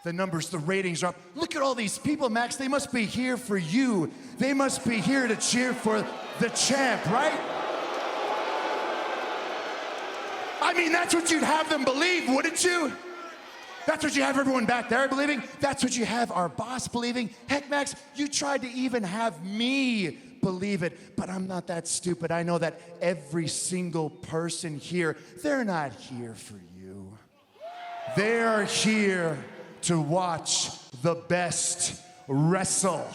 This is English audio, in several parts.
The numbers, the ratings are up. Look at all these people, Max. They must be here for you. They must be here to cheer for the champ, right? I mean, that's what you'd have them believe, wouldn't you? That's what you have everyone back there believing. That's what you have our boss believing. Heck, Max, you tried to even have me believe it, but I'm not that stupid. I know that every single person here, they're not here for you. They're here to watch the best wrestle.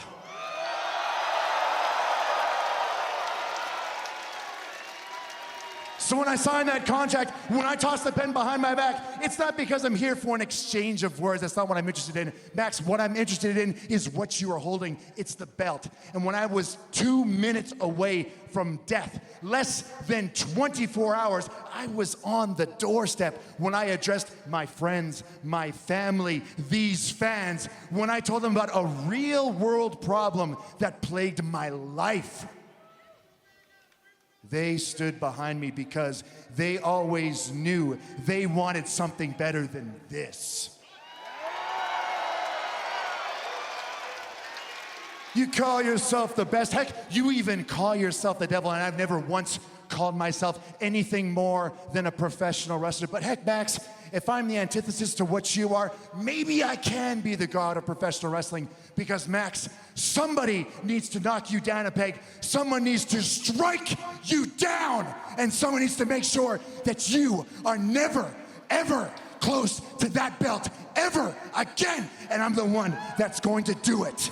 So when I sign that contract, when I toss the pen behind my back, it's not because I'm here for an exchange of words. That's not what I'm interested in. Max, what I'm interested in is what you are holding. It's the belt. And when I was 2 minutes away from death, less than 24 hours, I was on the doorstep when I addressed my friends, my family, these fans, when I told them about a real world problem that plagued my life. They stood behind me because they always knew they wanted something better than this. You call yourself the best. Heck, you even call yourself the devil, and I've never once called myself anything more than a professional wrestler. But heck, Max, if I'm the antithesis to what you are, maybe I can be the god of professional wrestling. Because, Max, somebody needs to knock you down a peg. Someone needs to strike you down. And someone needs to make sure that you are never, ever close to that belt ever again. And I'm the one that's going to do it.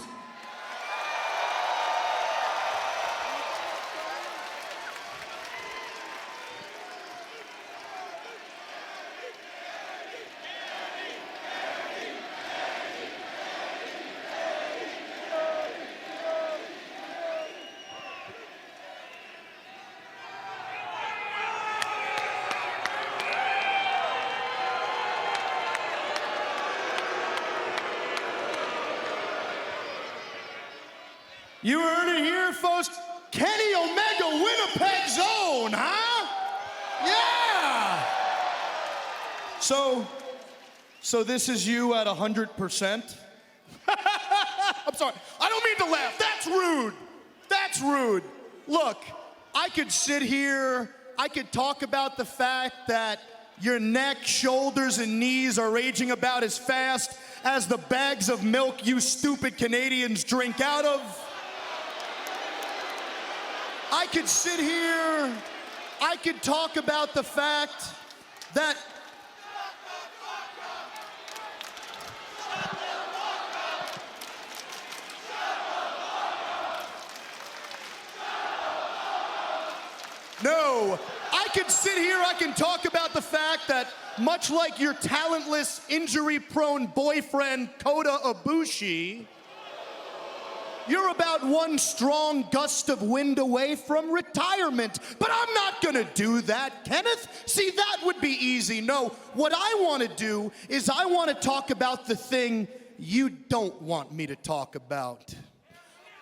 You heard it here, folks. Kenny Omega, Winnipeg Zone, huh? Yeah! So this is you at 100%? I'm sorry, I don't mean to laugh. That's rude. That's rude. Look, I could sit here, I could talk about the fact that your neck, shoulders, and knees are raging about as fast as the bags of milk you stupid Canadians drink out of. I could sit here, I could talk about the fact that No, I could sit here, I can talk about the fact that much like your talentless, injury-prone boyfriend, Kota Ibushi, you're about one strong gust of wind away from retirement. But I'm not gonna do that, Kenneth. See, that would be easy. No, what I wanna do is I wanna talk about the thing you don't want me to talk about.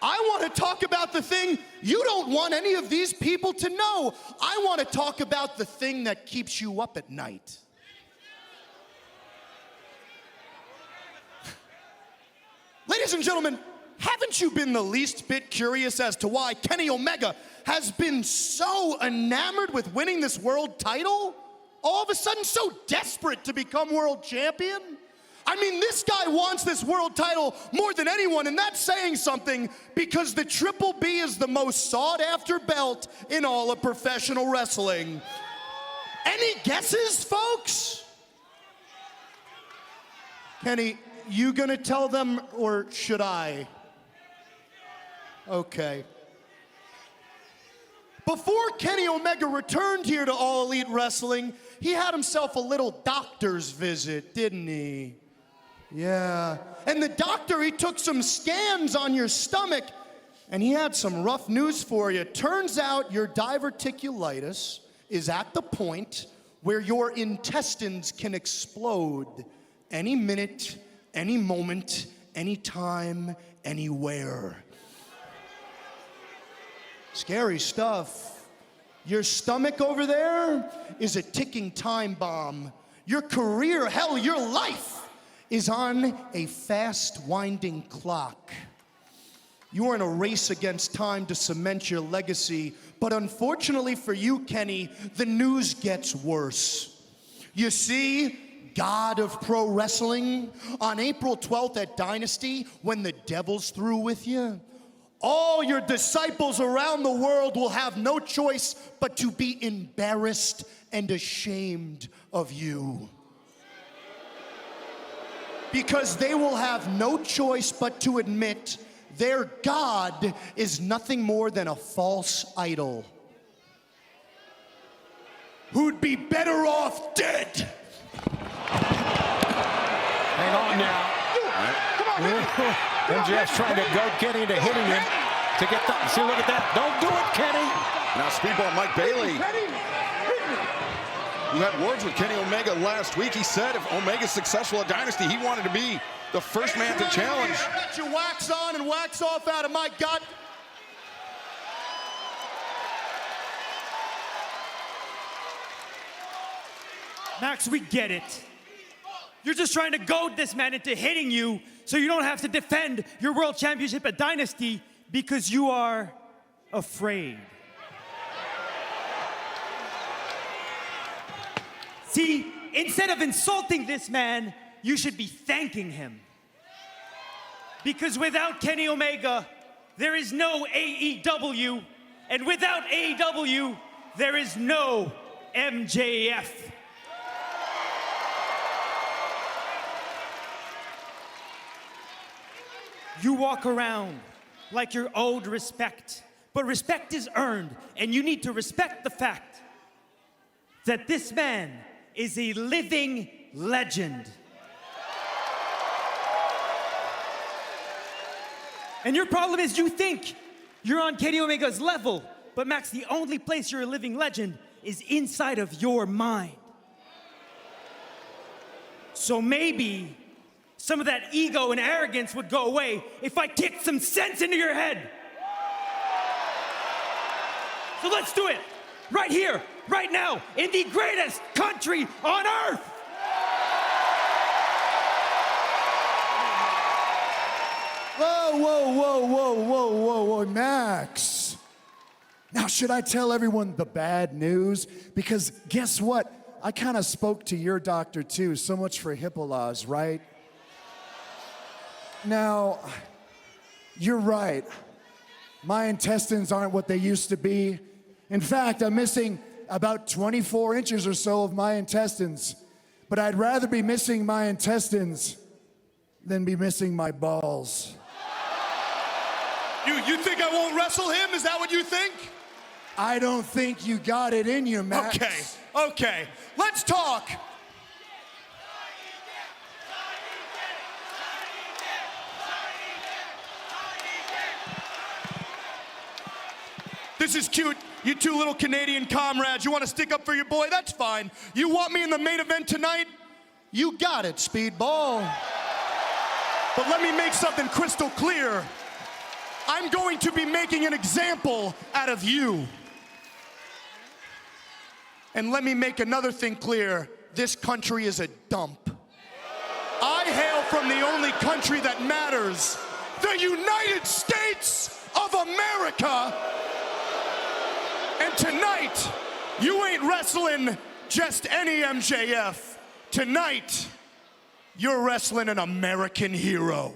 I wanna talk about the thing you don't want any of these people to know. I wanna talk about the thing that keeps you up at night. Ladies and gentlemen, haven't you been the least bit curious as to why Kenny Omega has been so enamored with winning this world title? All of a sudden so desperate to become world champion? I mean, this guy wants this world title more than anyone, and that's saying something because the Triple B is the most sought-after belt in all of professional wrestling. Any guesses, folks? Kenny, you gonna tell them, or should I? Okay. Before Kenny Omega returned here to All Elite Wrestling, he had himself a little doctor's visit, didn't he? Yeah. And the doctor, he took some scans on your stomach, and he had some rough news for you. Turns out your diverticulitis is at the point where your intestines can explode any minute, any moment, any time, anywhere. Scary stuff. Your stomach over there is a ticking time bomb. Your career, hell, your life is on a fast winding clock. You are in a race against time to cement your legacy, but unfortunately for you, Kenny, the news gets worse. You see, God of pro wrestling, on April 12th at Dynasty, when the devil's through with you, all your disciples around the world will have no choice but to be embarrassed and ashamed of you. Because they will have no choice but to admit their God is nothing more than a false idol who'd be better off dead. Hang on now. MJF's trying to goad Kenny into hitting him to get the... See, look at that. Don't do it, Kenny. Now Speedball Mike Bailey, who had words with Kenny Omega last week, he said if Omega's successful at Dynasty, he wanted to be the first man to challenge. I got you wax on and wax off out of my gut. Max, we get it. You're just trying to goad this man into hitting you so you don't have to defend your world championship at Dynasty because you are afraid. See, instead of insulting this man, you should be thanking him. Because without Kenny Omega, there is no AEW, and without AEW, there is no MJF. You walk around like you're owed respect, but respect is earned, and you need to respect the fact that this man is a living legend. And your problem is you think you're on Kenny Omega's level, but Max, the only place you're a living legend is inside of your mind. So maybe some of that ego and arrogance would go away if I kicked some sense into your head. So let's do it, right here, right now, in the greatest country on earth. Whoa, Max. Now, should I tell everyone the bad news? Because guess what? I kind of spoke to your doctor too. So much for HIPAA laws, right? Now, you're right. My intestines aren't what they used to be. In fact, I'm missing about 24 inches or so of my intestines. But I'd rather be missing my intestines than be missing my balls. You think I won't wrestle him? Is that what you think? I don't think you got it in you, Max. Okay. Let's talk. This is cute. You two little Canadian comrades. You want to stick up for your boy? That's fine. You want me in the main event tonight? You got it, Speedball. But let me make something crystal clear. I'm going to be making an example out of you. And let me make another thing clear. This country is a dump. I hail from the only country that matters, the United States of America. And tonight, you ain't wrestling just any MJF. Tonight, you're wrestling an American hero.